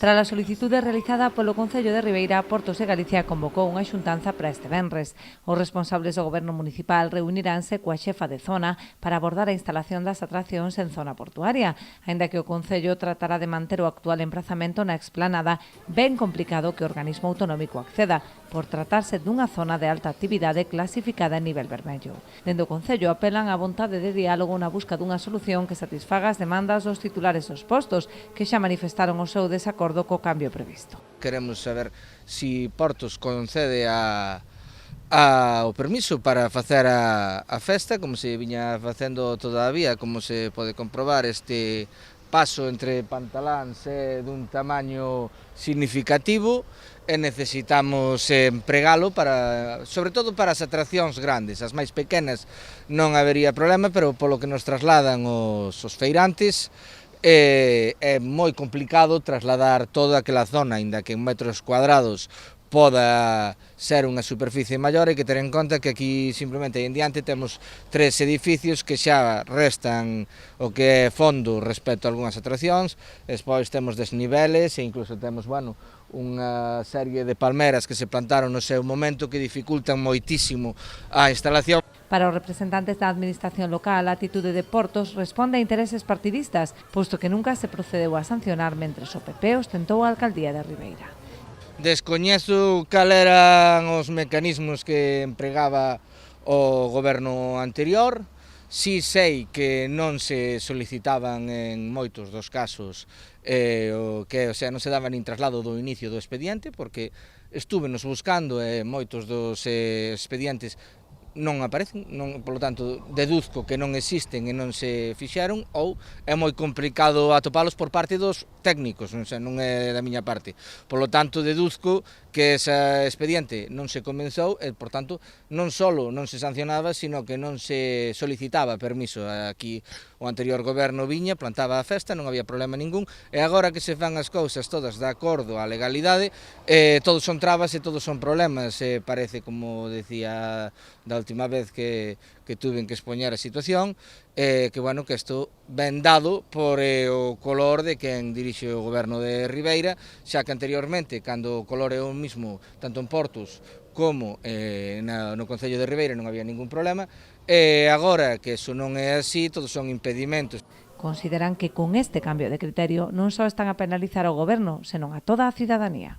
Tras a solicitude realizada polo Concello de Ribeira, Portos e Galicia convocou unha xuntanza para este venres. Os responsables do Goberno municipal reuniránse coa xefa de zona para abordar a instalación das atraccións en zona portuaria, aínda que o Concello tratará de manter o actual emprazamento na explanada, ben complicado que o organismo autonómico acceda, por tratarse dunha zona de alta actividade clasificada en nivel vermello. Dende o Concello apelan á vontade de diálogo na busca dunha solución que satisfaga as demandas dos titulares dos postos, que xa manifestaron o seu desacordo co cambio previsto. Queremos saber si Portos concede o permiso para facer a festa, como se viña facendo todavía, como se pode comprobar. Este paso entre pantaláns é dun tamaño significativo e necesitamos empregalo para, sobre todo para as atraccións grandes. As máis pequenas non habería problema, pero polo que nos trasladan os feirantes, é moi complicado trasladar toda aquela zona, aínda que en metros cuadrados poda ser unha superficie maior. Hai que ter en conta que aquí simplemente en diante temos 3 edificios que xa restan o que é fondo respecto a algunhas atraccións, despois temos desniveles e incluso temos, unha serie de palmeras que se plantaron no seu momento que dificultan moitísimo a instalación. Para os representantes da administración local, a atitude de Portos responde a intereses partidistas, posto que nunca se procedeu a sancionar mentres o PP ostentou a alcaldía de Ribeira. Descoñezo cal eran os mecanismos que empregaba o goberno anterior. Si sei que non se solicitaban en moitos dos casos non se daba nin traslado do inicio do expediente, porque estúvenos buscando e moitos dos expedientes non aparecen, polo tanto deduzco que non existen e non se fixeron, ou é moi complicado atopalos por parte dos técnicos, non é da miña parte. Polo tanto deduzco que ese expediente non se comenzou e, por tanto, non só non se sancionaba, sino que non se solicitaba permiso. Aquí o anterior goberno viña, plantaba a festa, non había problema ningún, e agora que se fan as cousas todas de acordo á legalidade, todos son trabas e todos son problemas. Parece, como decía da última vez que tuven que expoñer a situación, que isto ben dado por o color de quen dirixe o goberno de Ribeira, xa que anteriormente, cando o color é o mismo tanto en Portos como no Concello de Ribeira, non había ningún problema, e agora que iso non é así, todos son impedimentos. Consideran que con este cambio de criterio non só están a penalizar ao goberno, senón a toda a cidadanía.